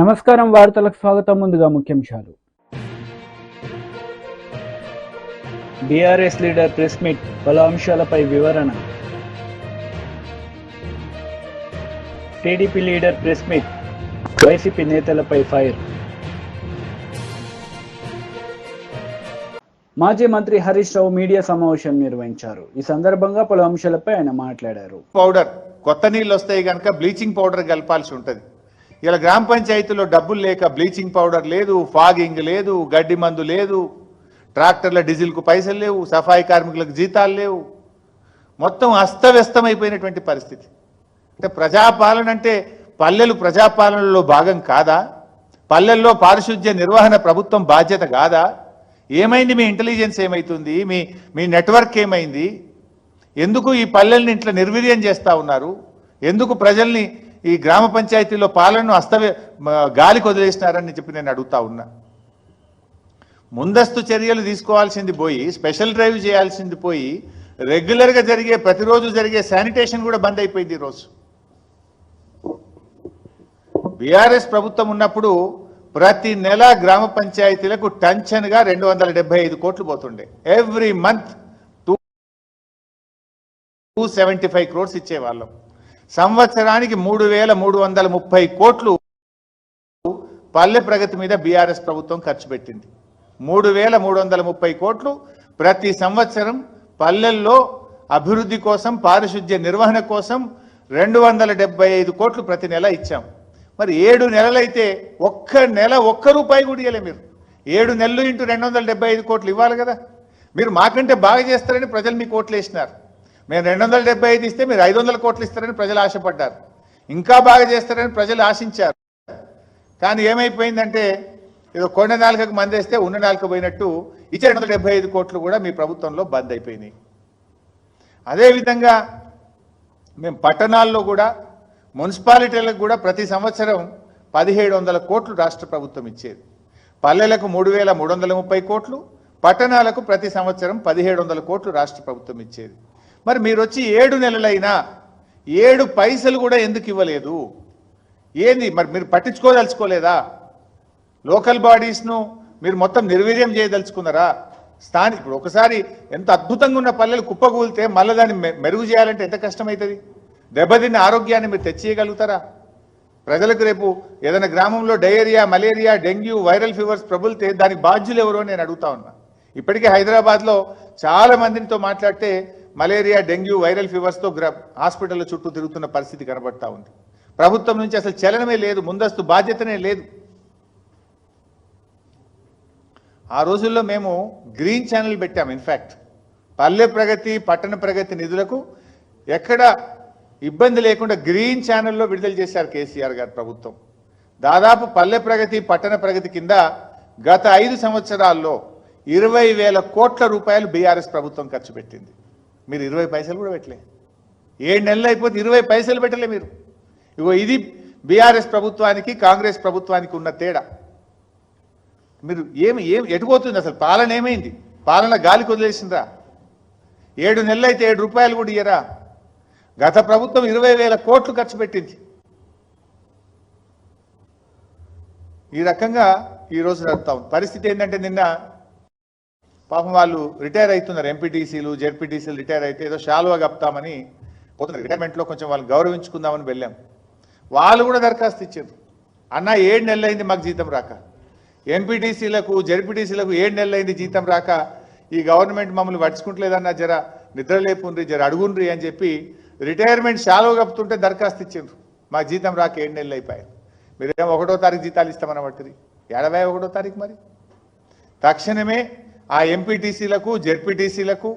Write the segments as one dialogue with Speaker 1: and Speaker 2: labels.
Speaker 1: నమస్కారం వార్తలకు స్వాగతం. ముందుగా ముఖ్యాంశాలు. బీఆర్ఎస్ లీడర్ ప్రెస్ మీట్, పలు అంశాలపై వివరణ. TDP leader press meet, YCP నేతలపై ఫైర్. మాజీ మంత్రి హరీష్ రావు మీడియా సమావేశం నిర్వహించారు. ఈ సందర్భంగా పలు అంశాలపై ఆయన మాట్లాడారు.
Speaker 2: పౌడర్ కొత్త నీళ్ళు వస్తాయి కనుక బ్లీచింగ్ పౌడర్ కలపాల్సి ఉంటుంది. ఇలా గ్రామ పంచాయతీలో డబ్బులు లేక బ్లీచింగ్ పౌడర్ లేదు, ఫాగింగ్ లేదు, గడ్డి మందు లేదు, ట్రాక్టర్ల డీజిల్కు పైసలు లేవు, సఫాయి కార్మికులకు జీతాలు లేవు. మొత్తం అస్తవ్యస్తమైపోయినటువంటి పరిస్థితి. అంటే ప్రజాపాలన అంటే పల్లెలు ప్రజాపాలనలో భాగం కాదా? పల్లెల్లో పారిశుద్ధ్య నిర్వహణ ప్రభుత్వం బాధ్యత కాదా? ఏమైంది? మీ ఇంటెలిజెన్స్ ఏమైతుంది? మీ నెట్వర్క్ ఏమైంది? ఎందుకు ఈ పల్లెల్ని ఇట్లా నిర్వీర్యం చేస్తూ ఉన్నారు? ఎందుకు ప్రజల్ని ఈ గ్రామ పంచాయతీలో పాలనను గాలికి వదిలేసినారని చెప్పి నేను అడుగుతా ఉన్నా. ముందస్తు చర్యలు తీసుకోవాల్సింది పోయి, స్పెషల్ డ్రైవ్ చేయాల్సింది పోయి, రెగ్యులర్గా ప్రతిరోజు జరిగే శానిటేషన్ కూడా బంద్ అయిపోయింది ఈరోజు. బీఆర్ఎస్ ప్రభుత్వం ఉన్నప్పుడు ప్రతి నెల గ్రామ పంచాయతీలకు టెన్షన్గా 275 కోట్లు పోతుండే. Every month 275 crores ఇచ్చేవాళ్ళం. సంవత్సరానికి 3,330 కోట్లు పల్లె ప్రగతి మీద బీఆర్ఎస్ ప్రభుత్వం ఖర్చు పెట్టింది. 3,330 కోట్లు ప్రతి సంవత్సరం పల్లెల్లో అభివృద్ధి కోసం, పారిశుద్ధ్య నిర్వహణ కోసం 275 కోట్లు ప్రతి నెల ఇచ్చాం. మరి 7 నెలలైతే ఒక్క నెల రూపాయి కూడా ఇవ్వలే. మీరు 7 నెలలు ఇంటూ 275 కోట్లు ఇవ్వాలి కదా. మీరు మాకంటే బాగా చేస్తారని ప్రజలు మీకు ఓట్లు వేసినారు. మేము 275 ఇస్తే మీరు 500 కోట్లు ఇస్తారని ప్రజలు ఆశపడ్డారు. ఇంకా బాగా చేస్తారని ప్రజలు ఆశించారు. కానీ ఏమైపోయిందంటే ఏదో కొండ నాలుకకు మందేస్తే ఉన్న నాలుక పోయినట్టు ఇచ్చే 275 కోట్లు కూడా మీ ప్రభుత్వంలో బంద్ అయిపోయినాయి. అదేవిధంగా మేము పట్టణాల్లో కూడా, మున్సిపాలిటీలకు కూడా ప్రతి సంవత్సరం 1,700 కోట్లు రాష్ట్ర ప్రభుత్వం ఇచ్చేది. పల్లెలకు 3,330 కోట్లు, పట్టణాలకు ప్రతి సంవత్సరం 1,700 కోట్లు రాష్ట్ర ప్రభుత్వం ఇచ్చేది. మరి మీరు వచ్చి 7 నెలలైనా 7 పైసలు కూడా ఎందుకు ఇవ్వలేదు? ఏంది మరి? మీరు పట్టించుకోదలుచుకోలేదా? లోకల్ బాడీస్ను మీరు మొత్తం నిర్వీర్యం చేయదలుచుకున్నారా? ఇప్పుడు ఒకసారి ఎంత అద్భుతంగా ఉన్న పల్లెలు కుప్పకూలితే మళ్ళీ దాన్ని మెరుగు చేయాలంటే ఎంత కష్టమవుతుంది? దెబ్బతిన్న ఆరోగ్యాన్ని మీరు తెచ్చేయగలుగుతారా? ప్రజలకు రేపు ఏదైనా గ్రామంలో diarrhoea, malaria, dengue, viral fevers ప్రబులితే దానికి బాధ్యులు ఎవరో నేను అడుగుతా ఉన్నా. ఇప్పటికే హైదరాబాద్లో చాలా మందితో మాట్లాడితే మలేరియా, డెంగ్యూ, వైరల్ ఫీవర్స్తో హాస్పిటల్ చుట్టూ తిరుగుతున్న పరిస్థితి కనబడతా ఉంది. ప్రభుత్వం నుంచి అసలు చలనమే లేదు, ముందస్తు బాధ్యతనే లేదు. ఆ రోజుల్లో మేము గ్రీన్ ఛానల్ పెట్టాము. ఇన్ఫ్యాక్ట్ పల్లె ప్రగతి, పట్టణ ప్రగతి నిధులకు ఎక్కడ ఇబ్బంది లేకుండా గ్రీన్ ఛానల్లో విడుదల చేశారు కేసీఆర్ గారి ప్రభుత్వం. దాదాపు పల్లె ప్రగతి, పట్టణ ప్రగతి కింద గత 5 సంవత్సరాల్లో 20,000 కోట్ల రూపాయలు బీఆర్ఎస్ ప్రభుత్వం ఖర్చు పెట్టింది. మీరు 20 పైసలు కూడా పెట్టలే. 7 నెలలు అయిపోతే 20 పైసలు పెట్టలే మీరు. ఇగో ఇది బీఆర్ఎస్ ప్రభుత్వానికి, కాంగ్రెస్ ప్రభుత్వానికి ఉన్న తేడా. మీరు ఎటుపోతుంది అసలు? పాలన ఏమైంది? పాలన గాలికి వదిలేసిందా? 7 నెలలు అయితే 7 రూపాయలు కూడా ఇయ్యరా? గత ప్రభుత్వం 20,000 కోట్లు ఖర్చు పెట్టింది. ఈ రకంగా ఈరోజు నడుపుతా ఉంది. పరిస్థితి ఏంటంటే నిన్న పాపం వాళ్ళు రిటైర్ అవుతున్నారు. ఎంపీటీసీలు, జెడ్పీటీసీలు రిటైర్ అయితే ఏదో షాలువా కప్తామని పోతున్నారు. రిటైర్మెంట్లో కొంచెం వాళ్ళు గౌరవించుకుందామని వెళ్ళాం. వాళ్ళు కూడా దరఖాస్తు ఇచ్చారు. అన్న 7 నెలలు అయింది మాకు జీతం రాక. ఎంపీటీసీలకు, జెడ్పీటీసీలకు 7 నెలలు అయింది జీతం రాక. ఈ గవర్నమెంట్ మమ్మల్ని పట్టించుకుంటలేదన్న జర నిద్రలేపుండ్రి, జర అడుగుండ్రి అని చెప్పి రిటైర్మెంట్ షాలువా కప్పుతుంటే దరఖాస్తు ఇచ్చిండ్రు. మాకు జీతం రాక 7 నెలలు అయిపోయాయి. మీరేమో 1వ తారీఖు జీతాలు ఇస్తామని పట్టింది. 1వ తారీఖు మరి తక్షణమే ఆ ఎంపీటీసీలకు, జెడ్పీటీసీలకు,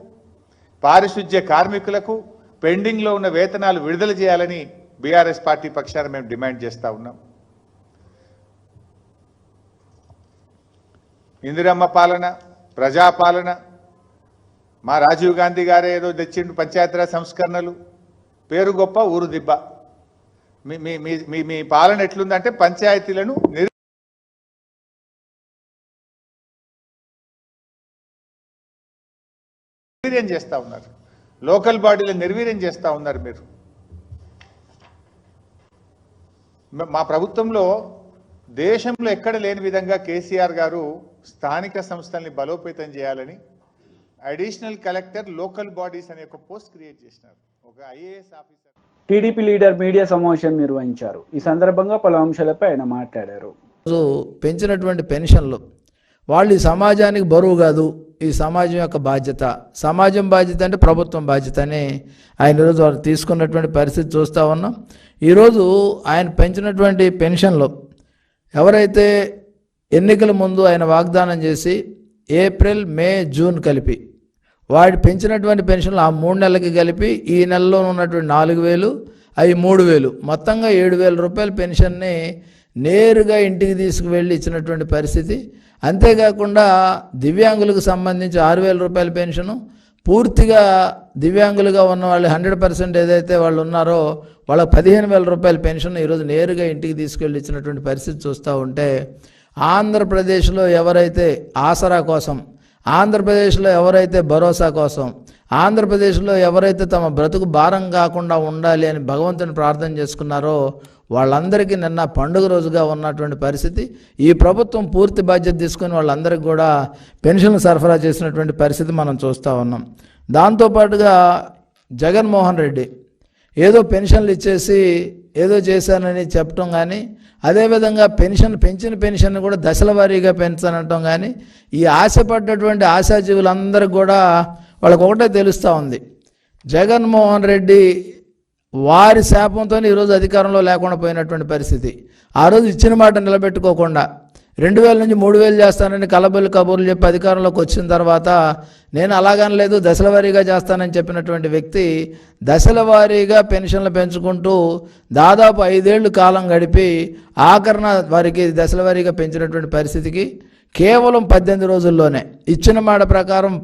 Speaker 2: పారిశుద్ధ్య కార్మికులకు పెండింగ్లో ఉన్న వేతనాలు విడుదల చేయాలని బీఆర్ఎస్ పార్టీ పక్షాన మేము డిమాండ్ చేస్తూ ఉన్నాం. ఇందిరమ్మ పాలన, ప్రజాపాలన, మా రాజీవ్ గాంధీ గారే ఏదో తెచ్చిండు పంచాయతీరాజ్ సంస్కరణలు, పేరు గొప్ప ఊరు దిబ్బ. మీ పాలన ఎట్లుందంటే పంచాయతీలను నిర్వీర్యం చేస్తూ ఉన్నారు. లోకల్ బాడీలను నిర్వీర్యం చేస్తూ ఉన్నారు మీరు. మా ప్రభుత్వంలో దేశంలో ఎక్కడ లేని విధంగా కేసీఆర్ గారు స్థానిక సంస్థల్ని బలోపేతం చేయాలని అడిషనల్ కలెక్టర్ లోకల్ బాడీస్ అనే ఒక పోస్ట్ క్రియేట్ చేసినారు. ఒక IAS officer.
Speaker 1: TDP leader media సమావేశం నిర్వహించారు. ఈ సందర్భంగా పలు అంశాలపై ఆయన మాట్లాడారు.
Speaker 3: పెంచినటువంటి పెన్షన్లు వాళ్ళు ఈ సమాజానికి బరువు కాదు, ఈ సమాజం యొక్క బాధ్యత, సమాజం బాధ్యత అంటే ప్రభుత్వం బాధ్యత అని ఆయన ఈరోజు వాళ్ళు తీసుకున్నటువంటి పరిస్థితి చూస్తూ ఉన్నాం. ఈరోజు ఆయన పెంచినటువంటి పెన్షన్లు ఎవరైతే ఎన్నికల ముందు ఆయన వాగ్దానం చేసి ఏప్రిల్, మే, జూన్ కలిపి వాడు పెంచినటువంటి పెన్షన్లు ఆ 3 నెలలకి కలిపి ఈ నెలలో ఉన్నటువంటి 4,000 అవి 3,000 మొత్తంగా 7,000 రూపాయల పెన్షన్ని నేరుగా ఇంటికి తీసుకువెళ్ళి ఇచ్చినటువంటి పరిస్థితి. అంతేకాకుండా దివ్యాంగులకు సంబంధించి 6,000 రూపాయల పెన్షను, పూర్తిగా దివ్యాంగులుగా ఉన్న వాళ్ళు 100% ఏదైతే వాళ్ళు ఉన్నారో వాళ్ళకి 15,000 రూపాయల పెన్షన్ ఈరోజు నేరుగా ఇంటికి తీసుకెళ్ళి ఇచ్చినటువంటి పరిస్థితి చూస్తూ ఉంటే, ఆంధ్రప్రదేశ్లో ఎవరైతే ఆసరా కోసం, ఆంధ్రప్రదేశ్లో ఎవరైతే భరోసా కోసం, ఆంధ్రప్రదేశ్లో ఎవరైతే తమ బ్రతుకు భారం కాకుండా ఉండాలి అని భగవంతుని ప్రార్థన చేసుకున్నారో వాళ్ళందరికీ నిన్న పండుగ రోజుగా ఉన్నటువంటి పరిస్థితి. ఈ ప్రభుత్వం పూర్తి బాధ్యత తీసుకొని వాళ్ళందరికీ కూడా పెన్షన్లు సరఫరా చేసినటువంటి పరిస్థితి మనం చూస్తూ ఉన్నాం. దాంతోపాటుగా జగన్మోహన్ రెడ్డి ఏదో పెన్షన్లు ఇచ్చేసి ఏదో చేశానని చెప్పటం కానీ, అదేవిధంగా పెంచిన పెన్షన్ కూడా దశల వారీగా పెంచానటం కానీ, ఈ ఆశపడ్డటువంటి ఆశాజీవులందరికీ కూడా వాళ్ళకు ఒకటే తెలుస్తూ ఉంది, జగన్మోహన్ రెడ్డి వారి శాపంతో ఈరోజు అధికారంలో లేకుండా పోయినటువంటి పరిస్థితి. ఆ రోజు ఇచ్చిన మాట నిలబెట్టుకోకుండా 2,000 నుంచి 3,000 చేస్తానని కలబొల్లి కబూర్లు చెప్పి అధికారంలోకి వచ్చిన తర్వాత నేను అలాగనలేదు దశల వారీగా చేస్తానని చెప్పినటువంటి వ్యక్తి దశల వారీగా పెన్షన్లు పెంచుకుంటూ దాదాపు 5 ఏళ్ళు కాలం గడిపి ఆఖరణ వారికి దశల వారీగా పెంచినటువంటి పరిస్థితికి కేవలం 18 రోజుల్లోనే ఇచ్చిన మాట ప్రకారం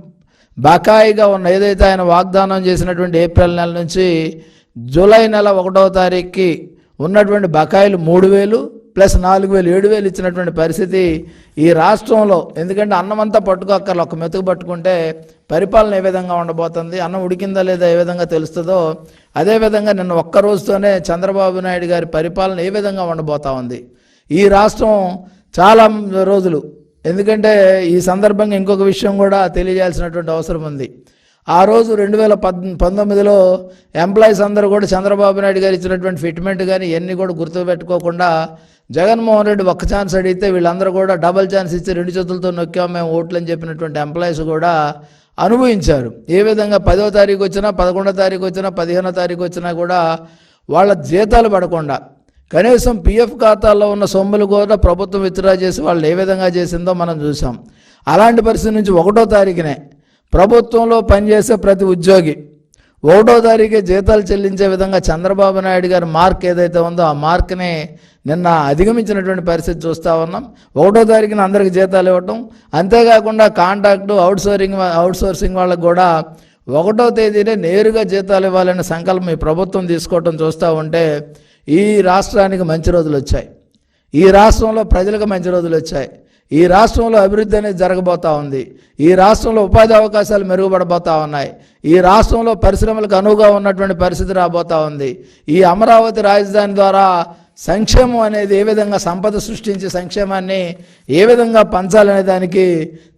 Speaker 3: బకాయిగా ఉన్న ఏదైతే ఆయన వాగ్దానం చేసినటువంటి ఏప్రిల్ నెల నుంచి జూలై నెల 1వ తారీఖుకి ఉన్నటువంటి బకాయిలు 3,000 ప్లస్ 4,000 7,000 ఇచ్చినటువంటి పరిస్థితి ఈ రాష్ట్రంలో. ఎందుకంటే అన్నమంతా పట్టుకోక్కర్లు, ఒక మెతుకు పట్టుకుంటే పరిపాలన ఏ విధంగా ఉండబోతుంది, అన్నం ఉడికిందా లేదా ఏ విధంగా తెలుస్తుందో అదేవిధంగా నిన్న ఒక్క రోజుతోనే చంద్రబాబు నాయుడు గారి పరిపాలన ఏ విధంగా ఉండబోతా ఉంది ఈ రాష్ట్రం చాలా రోజులు. ఎందుకంటే ఈ సందర్భంగా ఇంకొక విషయం కూడా తెలియజేయాల్సినటువంటి అవసరం ఉంది. ఆ రోజు 2019లో ఎంప్లాయీస్ అందరూ కూడా చంద్రబాబు నాయుడు గారు ఇచ్చినటువంటి ఫిట్మెంట్ కానీ ఇవన్నీ కూడా గుర్తుపెట్టుకోకుండా జగన్మోహన్ రెడ్డి ఒక్క ఛాన్స్ అడిగితే వీళ్ళందరూ కూడా డబల్ ఛాన్స్ ఇచ్చి 2 చేతులతో నొక్కాం మేము ఓట్లు అని చెప్పినటువంటి ఎంప్లాయీస్ కూడా అనుభవించారు. ఏ విధంగా 10వ తారీఖు వచ్చినా, 11వ తారీఖు వచ్చినా, 15వ తారీఖు వచ్చినా కూడా వాళ్ళ జీతాలు పడకుండా కనీసం పిఎఫ్ ఖాతాల్లో ఉన్న సొమ్ములు కూడా ప్రభుత్వం విత్డ్రా చేసి వాళ్ళు ఏ విధంగా చేసిందో మనం చూసాం. అలాంటి పరిస్థితి నుంచి 1వ తారీఖునే ప్రభుత్వంలో పనిచేసే ప్రతి ఉద్యోగి 1వ తారీఖే జీతాలు చెల్లించే విధంగా చంద్రబాబు నాయుడు గారి మార్క్ ఏదైతే ఉందో ఆ మార్క్ని నిన్న అధిగమించినటువంటి పరిస్థితి చూస్తూ ఉన్నాం. 1వ తారీఖున అందరికి జీతాలు ఇవ్వటం, అంతేకాకుండా కాంట్రాక్టు అవుట్సోర్సింగ్ వాళ్ళకు కూడా 1వ తేదీనే నేరుగా జీతాలు ఇవ్వాలనే సంకల్పం ఈ ప్రభుత్వం తీసుకోవటం చూస్తూ ఉంటే ఈ రాష్ట్రానికి మంచి రోజులు వచ్చాయి, ఈ రాష్ట్రంలో ప్రజలకు మంచి రోజులు వచ్చాయి, ఈ రాష్ట్రంలో అభివృద్ధి అనేది జరగబోతూ ఉంది, ఈ రాష్ట్రంలో ఉపాధి అవకాశాలు మెరుగుపడబోతూ ఉన్నాయి, ఈ రాష్ట్రంలో పరిశ్రమలకు అనువుగా ఉన్నటువంటి పరిస్థితి రాబోతూ ఉంది. ఈ అమరావతి రాజధాని ద్వారా సంక్షేమం అనేది ఏ విధంగా సంపద సృష్టించి సంక్షేమాన్ని ఏ విధంగా పంచాలనే దానికి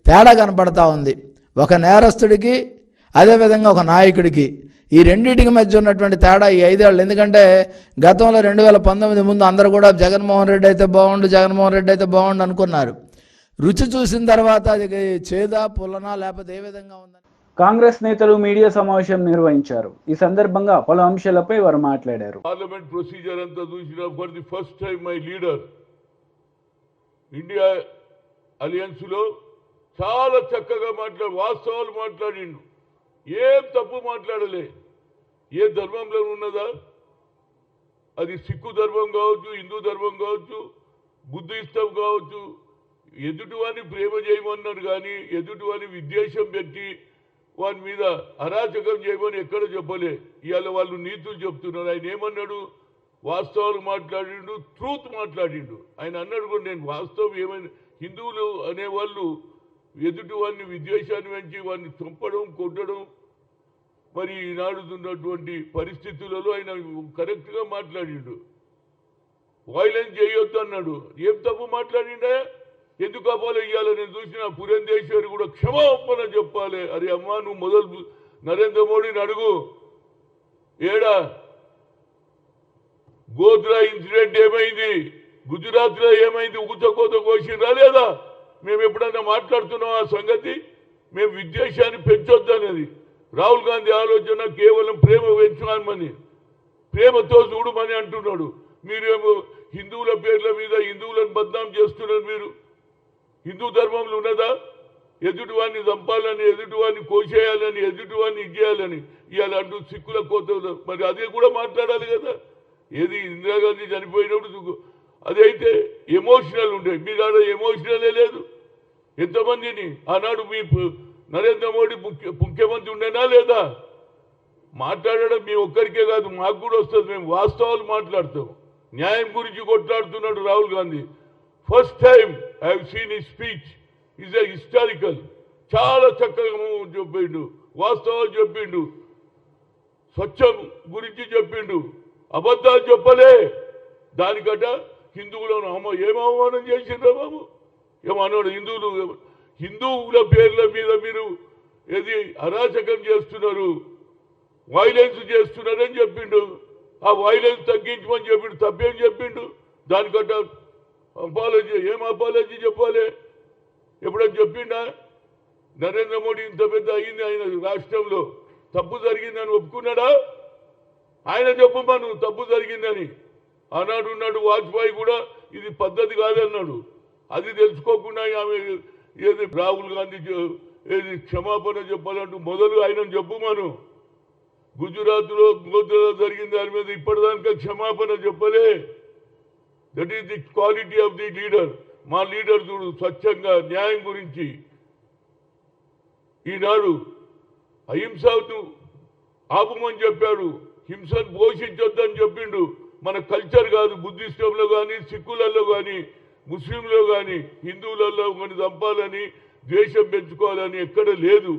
Speaker 3: తేడా కనపడతా ఉంది. ఒక నేరస్తుడికి అదేవిధంగా ఒక నాయకుడికి ఈ రెండింటికి మధ్య ఉన్నటువంటి తేడా ఈ 5 ఏళ్ళు. ఎందుకంటే గతంలో 2019 ముందు అందరూ కూడా జగన్మోహన్ రెడ్డి అయితే బాగుండు అనుకున్నారు. రుచి చూసిన తర్వాత అది చేదా పుల్లనా లేకపోతే ఏ విధంగా ఉందని
Speaker 1: కాంగ్రెస్ నేతలు మీడియా సమావేశం నిర్వహించారు. ఈ సందర్భంగా పలు అంశాలపై వారు మాట్లాడారు.
Speaker 4: పార్లమెంట్ ప్రొసీజర్ అంతా చూసిన for the first time my leader India alliance లో చాలా చక్కగా వాస్తవాలు మాట్లాడిండు, ఏం తప్పు మాట్లాడలే. ఏ ధర్మంలో ఉన్నదా, అది సిక్కు ధర్మం కావచ్చు, హిందూ ధర్మం కావచ్చు, బుద్ధిస్తం కావచ్చు, ఎదుటివాడిని ప్రేమ చేయమన్నారు కానీ ఎదుటివాడిని విద్వేషం పెట్టి వాని మీద అరాచకం చేయమని ఎక్కడ చెప్పలే. ఇవాళ వాళ్ళు నీతులు చెప్తున్నారు. ఆయన ఏమన్నాడు, వాస్తవాలు మాట్లాడిండు, ట్రూత్ మాట్లాడిండు. ఆయన అన్నాడు కూడా, నేను వాస్తవం ఏమైనా హిందువులు అనేవాళ్ళు ఎదుటి వాడిని విద్వేషాన్ని పెంచి వాడిని చంపడం కొట్టడం మరి ఈనాడుతున్నటువంటి పరిస్థితులలో ఆయన కరెక్ట్గా మాట్లాడిండు. వైలెన్స్ చేయొద్దు అన్నాడు. ఏం తప్పు మాట్లాడిండే? ఎందుకు అపోలో ఇవ్వాలి? నేను చూసిన పురంధేశ్వరి కూడా క్షమాపణ చెప్పాలి. అరే అమ్మా, నువ్వు మొదలు నరేంద్ర మోడీని అడుగు. ఏడా గోద్రా ఇన్సిడెంట్ ఏమైంది? గుజరాత్లో ఏమైంది? ఉగుతకోత కోసిండ్రా లేదా? మేము ఎప్పుడన్నా మాట్లాడుతున్నాం ఆ సంగతి? మేము విద్వేషాన్ని పెంచొద్దనేది రాహుల్ గాంధీ ఆలోచన. కేవలం ప్రేమ పెంచుకోమని, ప్రేమతో చూడమని అంటున్నాడు. మీరేమో హిందువుల పేర్ల మీద హిందువులను బద్నాం చేస్తున్నారు. మీరు హిందూ ధర్మంలో ఉన్నదా ఎదుటివాడిని చంపాలని, ఎదుటివాడిని కోసేయాలని, ఎదుటివాడిని ఇచ్చేయాలని? ఇవాళ అంటూ సిక్కుల కోత. మరి అదే కూడా మాట్లాడాలి కదా. ఏది ఇందిరాగాంధీ చనిపోయినప్పుడు అదైతే ఎమోషనల్ ఉండే, మీ దాంట్లో ఎమోషనలే లేదు. ఎంతమందిని ఆనాడు మీ నరేంద్ర మోడీ ముఖ్యమంత్రి ఉండేనా లేదా? మాట్లాడడం మీ ఒక్కరికే కాదు, మాకు కూడా వస్తుంది. మేము వాస్తవాలు మాట్లాడతాం. న్యాయం గురించి కొట్లాడుతున్నాడు Rahul Gandhi. First time I have seen his speech. Is a historical. చాలా చక్కగా చెప్పిండు, వాస్తవాలు చెప్పిండు, స్వచ్ఛం గురించి చెప్పిండు, అబద్ధాలు చెప్పలే. దానికట హిందువులను ఏం అవమానం చేసిండ్రా బాబు? ఏమన్నాడు? హిందువుల పేర్ల మీద మీరు ఏది అరాచకం చేస్తున్నారు, వైలెన్స్ చేస్తున్నారని చెప్పిండు. ఆ వైలెన్స్ తగ్గించమని చెప్పిండు. తప్పేం చెప్పిండు? దానికట్ట అపాలజీ. ఏం అపాలజీ చెప్పాలి? ఎప్పుడైనా చెప్పిండా? నరేంద్ర మోడీ ఇంత పెద్ద అయింది, ఆయన రాష్ట్రంలో తప్పు జరిగిందని ఒప్పుకున్నాడా? ఆయన చెప్పమను తప్పు జరిగిందని. ఆనాడు ఉన్నాడు వాజ్పేయి కూడా ఇది పద్ధతి కాదన్నాడు. అది తెలుసుకోకుండా ఆమె ఏది రాహుల్ గాంధీ ఏది క్షమాపణ చెప్పాలంటూ మొదలు ఆయన చెప్పమను. గుజరాత్లో గోద్రాలో జరిగిన దాని మీద ఇప్పటిదానికా క్షమాపణ చెప్పలే. That is the quality of the leader. మా లీడర్ చూడు స్వచ్ఛంగా న్యాయం గురించి. ఈనాడు అహింసను ఆపమని చెప్పాడు, హింసను పోషించొద్దని చెప్పిండు. మన కల్చర్ కాదు. బుద్ధిస్టులలో కానీ, సిక్కులలో కానీ, ముస్లింలో కానీ, హిందువులలో కానీ చంపాలని, ద్వేషం పెంచుకోవాలని ఎక్కడ లేదు.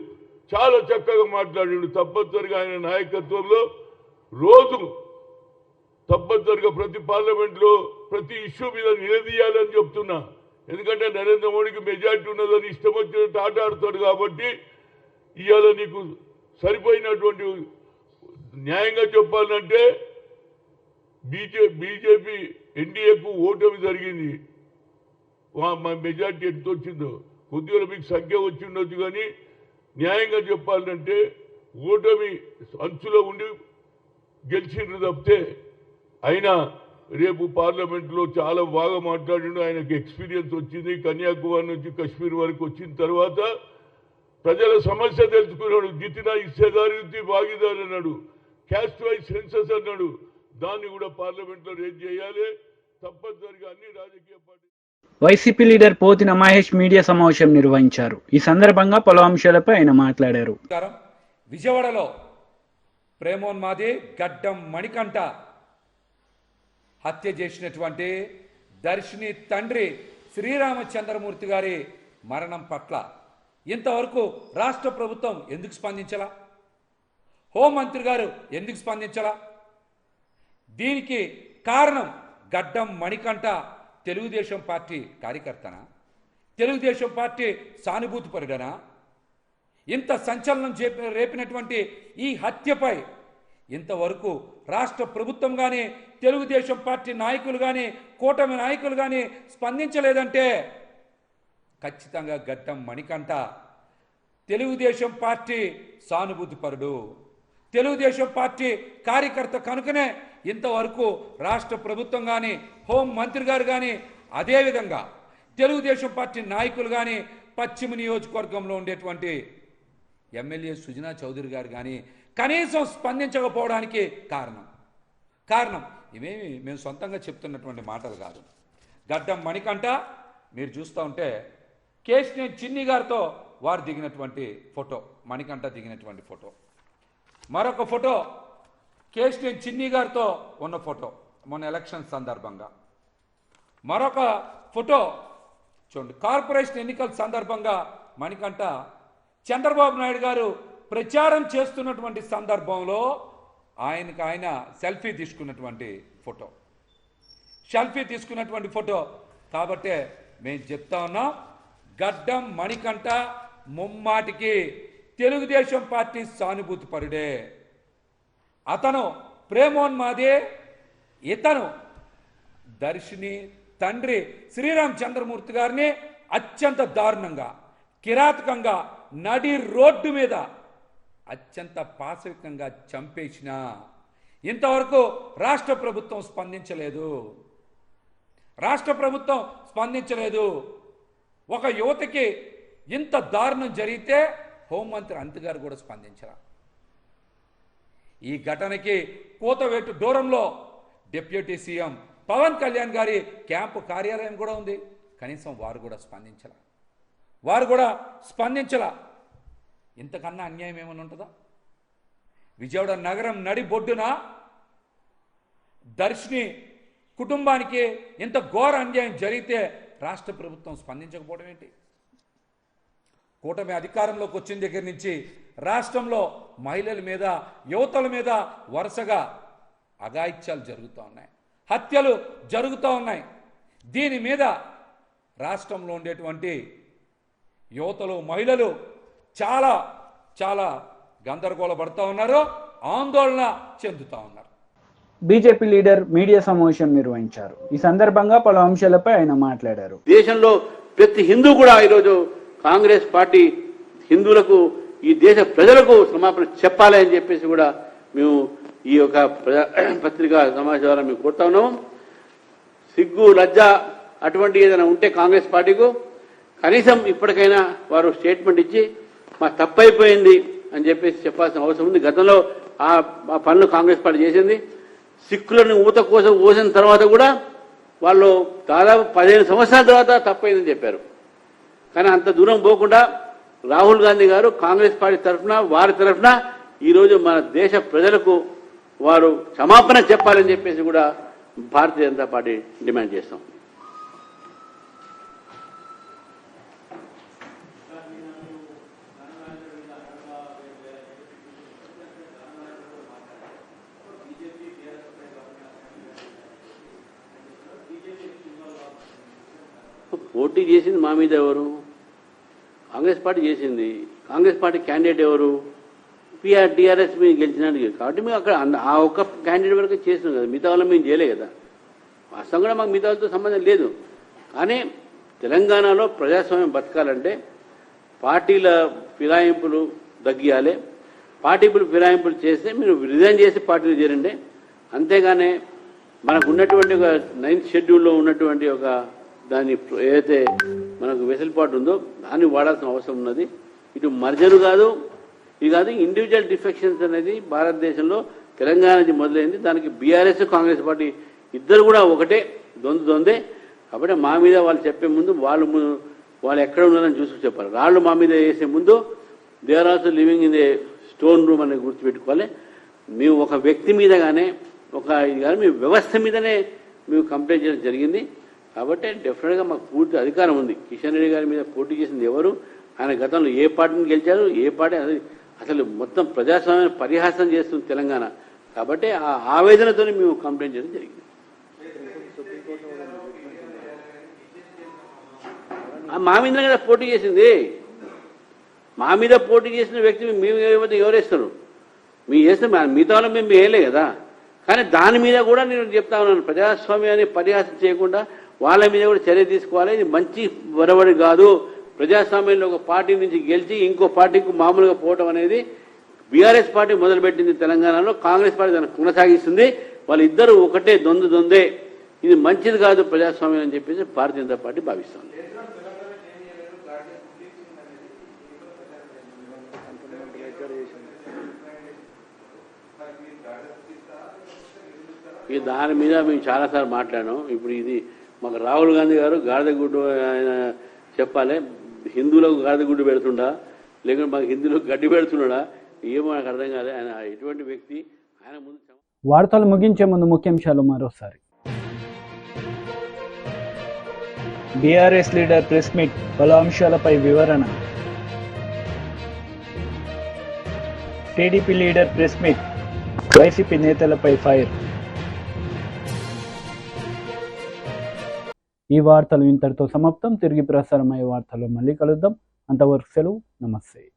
Speaker 4: చాలా చక్కగా మాట్లాడాడు. తప్పనిసరిగా ఆయన నాయకత్వంలో రోజు తప్పనిసరిగా ప్రతి పార్లమెంట్లో ప్రతి ఇష్యూ మీద నిలదీయాలని చెప్తున్నా. ఎందుకంటే నరేంద్ర మోడీకి మెజార్టీ ఉన్నదని ఇష్టం వచ్చినట్టు ఆట ఆడుతాడు. కాబట్టి ఇవాళ నీకు సరిపోయినటువంటి న్యాయంగా చెప్పాలంటే బీజేపీ ఎన్డీఏకు ఓటమి జరిగింది. మా మెజార్టీ ఎంత వచ్చిందో కొద్దిగా మీకు సంఖ్య వచ్చి ఉండొచ్చు. కానీ న్యాయంగా చెప్పాలంటే ఓటమి అంచులో ఉండి గెలిచిండ్రు తప్పితే. అయినా రేపు పార్లమెంట్లో చాలా బాగా మాట్లాడిండు. ఆయనకు ఎక్స్పీరియన్స్ వచ్చింది. కన్యాకుమారి నుంచి కశ్మీర్ వరకు వచ్చిన తర్వాత ప్రజల సమస్య తెలుసుకున్నాడు. జితినా హిస్సేదారి భాగీదారు అన్నాడు. క్యాస్ట్ వైజ్ సెన్సస్ అన్నాడు. దాన్ని కూడా పార్లమెంట్లో రేజ్ చేయాలి తప్పనిసరిగా అన్ని రాజకీయ party.
Speaker 1: YCP leader Pothina Mahesh media సమావేశం నిర్వహించారు. ఈ సందర్భంగా పలు అంశాలపై ఆయన మాట్లాడారు.
Speaker 5: విజయవాడలో ప్రేమోన్మాది గడ్డం మణికంఠ హత్య చేసినటువంటి దర్శిని తండ్రి శ్రీరామచంద్రమూర్తి గారి మరణం పట్ల ఇంతవరకు రాష్ట్ర ప్రభుత్వం ఎందుకు స్పందించాలా? హోంమంత్రి గారు ఎందుకు స్పందించాలా? దీనికి కారణం గడ్డం మణికంఠ తెలుగుదేశం పార్టీ కార్యకర్తనా? తెలుగుదేశం పార్టీ సానుభూతిపరుడనా? ఇంత సంచలనం రేపినటువంటి ఈ హత్యపై ఇంతవరకు రాష్ట్ర ప్రభుత్వం కానీ, తెలుగుదేశం పార్టీ నాయకులు కానీ, కూటమి నాయకులు కానీ స్పందించలేదంటే ఖచ్చితంగా గడ్డం మణికంఠ తెలుగుదేశం పార్టీ సానుభూతిపరుడు, తెలుగుదేశం పార్టీ కార్యకర్త కనుకనే ఇంతవరకు రాష్ట్ర ప్రభుత్వం కానీ, హోం మంత్రి గారు కానీ, అదేవిధంగా తెలుగుదేశం పార్టీ నాయకులు కానీ, పశ్చిమ నియోజకవర్గంలో ఉండేటువంటి ఎమ్మెల్యే సుజనా చౌదరి గారు కానీ కనీసం స్పందించకపోవడానికి కారణం ఇవేమి మేము సొంతంగా చెప్తున్నటువంటి మాటలు కాదు. గడ్డం మణికంఠ మీరు చూస్తూ ఉంటే కేశినేని చిన్ని గారితో వారు దిగినటువంటి ఫోటో, మణికంఠ దిగినటువంటి ఫోటో, మరొక ఫోటో కేశినేని చిన్ని గారితో ఉన్న ఫోటో మొన్న ఎలక్షన్ సందర్భంగా, మరొక ఫోటో చూడండి కార్పొరేషన్ ఎన్నికల సందర్భంగా మణికంఠ చంద్రబాబు నాయుడు గారు ప్రచారం చేస్తున్నటువంటి సందర్భంలో ఆయన సెల్ఫీ తీసుకున్నటువంటి ఫోటో. సెల్ఫీ తీసుకున్నటువంటి ఫోటో. కాబట్టే మేము చెప్తా ఉన్నాం, గడ్డం మణికంఠ ముమ్మాటికి తెలుగుదేశం పార్టీ సానుభూతి పరుడే. అతను ప్రేమోన్మాదే. ఇతను దర్శిని తండ్రి శ్రీరామచంద్రమూర్తి గారిని అత్యంత దారుణంగా, కిరాతకంగా నడి రోడ్డు మీద అత్యంత పాశవికంగా చంపేసిన ఇంతవరకు రాష్ట్ర ప్రభుత్వం స్పందించలేదు. ఒక యువతకి ఇంత దారుణం జరిగితే హోంమంత్రి అనిత గారు కూడా స్పందించరా. ఈ ఘటనకి కూతవేటు దూరంలో డిప్యూటీ సీఎం పవన్ కళ్యాణ్ గారి క్యాంపు కార్యాలయం కూడా ఉంది. కనీసం వారు కూడా స్పందించలా. ఇంతకన్నా అన్యాయం ఏమైనా ఉంటుందా? విజయవాడ నగరం నడి బొడ్డున దర్శిని కుటుంబానికి ఇంత ఘోర అన్యాయం జరిగితే రాష్ట్ర ప్రభుత్వం స్పందించకపోవడం ఏంటి? కూటమి అధికారంలోకి వచ్చిన దగ్గర నుంచి రాష్ట్రంలో మహిళల మీద, యువతల మీద వరుసగా అఘాయిత్యాలు జరుగుతూ ఉన్నాయి, హత్యలు జరుగుతూ ఉన్నాయి. దీని మీద రాష్ట్రంలో ఉండేటువంటి యువతలు, మహిళలు చాలా చాలా గందరగోళపడుతూ ఉన్నారు, ఆందోళన చెందుతూ ఉన్నారు.
Speaker 1: బీజేపీ లీడర్ మీడియా సమావేశం నిర్వహించారు. ఈ సందర్భంగా పలు అంశాలపై ఆయన మాట్లాడారు.
Speaker 6: దేశంలో ప్రతి హిందూ కూడా ఈరోజు కాంగ్రెస్ పార్టీ హిందువులకు, ఈ దేశ ప్రజలకు క్షమాపణ చెప్పాలి అని చెప్పేసి కూడా మేము ఈ యొక్క పత్రికా సమావేశం ద్వారా మేము కోరుతా ఉన్నాము. సిగ్గు, లజ్జ అటువంటి ఏదైనా ఉంటే కాంగ్రెస్ పార్టీకు కనీసం ఇప్పటికైనా వారు స్టేట్మెంట్ ఇచ్చి మా తప్పైపోయింది అని చెప్పేసి చెప్పాల్సిన అవసరం ఉంది. గతంలో ఆ పనులు కాంగ్రెస్ పార్టీ చేసింది. సిక్కులను ఊత కోసం పోసిన తర్వాత కూడా వాళ్ళు దాదాపు 15 సంవత్సరాల తర్వాత తప్పైందని చెప్పారు. కానీ అంత దూరం పోకుండా రాహుల్ గాంధీ గారు కాంగ్రెస్ పార్టీ తరఫున, వారి తరఫున ఈరోజు మన దేశ ప్రజలకు వారు క్షమాపణ చెప్పాలని చెప్పేసి కూడా భారతీయ జనతా పార్టీ డిమాండ్ చేస్తాం. పోటీ చేసింది మా మీద ఎవరు? కాంగ్రెస్ పార్టీ చేసింది. కాంగ్రెస్ పార్టీ క్యాండిడేట్ ఎవరు? టీఆర్ఎస్ మీద గెలిచినాడు. కాబట్టి మేము అక్కడ ఆ ఒక్క క్యాండిడేట్ వరకు చేసినాం కదా, మిగతా వాళ్ళని మేము చేయలే కదా. వాస్తవం కూడా మాకు మిగతా వాళ్ళతో సంబంధం లేదు. కానీ తెలంగాణలో ప్రజాస్వామ్యం బతకాలంటే పార్టీల ఫిరాయింపులు తగ్గియాలి. పార్టీలు ఫిరాయింపులు చేస్తే మీరు రిజైన్ చేసి పార్టీలు చేరండి. అంతేగానే మనకు ఉన్నటువంటి ఒక 9th షెడ్యూల్లో ఉన్నటువంటి ఒక దాన్ని ఏదైతే మనకు వెసులుబాటు ఉందో దాన్ని వాడాల్సిన అవసరం ఉన్నది. ఇటు మర్జరు కాదు, ఇది కాదు, ఇండివిజువల్ డిఫెక్షన్స్ అనేది భారతదేశంలో తెలంగాణ నుంచి మొదలైంది. దానికి బీఆర్ఎస్, కాంగ్రెస్ పార్టీ ఇద్దరు కూడా ఒకటే, దొందే. కాబట్టి మా మీద వాళ్ళు చెప్పే ముందు వాళ్ళు ఎక్కడ ఉన్నారని చూసుకు చెప్పాలి. రాళ్ళు మా మీద వేసే ముందు they are also living in a stone room అనేది గుర్తుపెట్టుకోవాలి. మేము ఒక వ్యక్తి మీద కానీ ఇది కానీ మేము వ్యవస్థ మీదనే మేము కంప్లైంట్ చేయడం జరిగింది. కాబట్టి డెఫినెట్గా మాకు పూర్తి అధికారం ఉంది. కిషన్ రెడ్డి గారి మీద పోటీ చేసింది ఎవరు? ఆయన గతంలో ఏ పార్టీని గెలిచారు? ఏ పార్టీ అసలు మొత్తం ప్రజాస్వామ్యాన్ని పరిహాసం చేస్తుంది తెలంగాణ. కాబట్టి ఆ ఆవేదనతో మేము కంప్లైంట్ చేయడం జరిగింది. మా మీద కదా పోటీ చేసింది. మా మీద పోటీ చేసిన వ్యక్తి మేము ఎవరేస్తారు? మీరు చేస్తే మిగతా వాళ్ళం మేము వేయలే కదా. కానీ దాని మీద కూడా నేను చెప్తా ఉన్నాను, ప్రజాస్వామ్యాన్ని పరిహాసం చేయకుండా వాళ్ళ మీద కూడా చర్య తీసుకోవాలి. ఇది మంచి వరవడి కాదు. ప్రజాస్వామ్యంలో ఒక పార్టీ నుంచి గెలిచి ఇంకో పార్టీకి మామూలుగా పోవటం అనేది బీఆర్ఎస్ పార్టీ మొదలుపెట్టింది తెలంగాణలో. కాంగ్రెస్ పార్టీ దాన్ని కొనసాగిస్తుంది. వాళ్ళిద్దరూ ఒకటే, దొందే. ఇది మంచిది కాదు ప్రజాస్వామ్యం అని చెప్పేసి భారతీయ జనతా పార్టీ భావిస్తుంది. ఈ దాని మీద మేము చాలాసార్లు మాట్లాడాం. ఇప్పుడు ఇది మాకు రాహుల్ గాంధీ గారు గాడిదగుడ్డు ఆయన చెప్పాలి, హిందువులకు గాడిదగుడ్డు పెడుతుండా లేకుంటే మాకు హిందువులకు గడ్డి పెడుతున్నాడా ఏమో నాకు అర్థం కాదు. ఆయన ఎటువంటి వ్యక్తి? ఆయన ముందు
Speaker 1: వార్తలు ముగించే ముందు ముఖ్యాంశాలు మరోసారి. బీఆర్ఎస్ లీడర్ ప్రెస్ మీట్, పలు అంశాలపై వివరణ. TDP leader press meet, YCP నేతలపై ఫైర్. ఈ వార్తలు ఇంతటితో సమాప్తం. తిరిగి ప్రసారమయ్యే వార్తల్లో మళ్ళీ కలుద్దాం. అంతవరకు సెలవు. నమస్తే.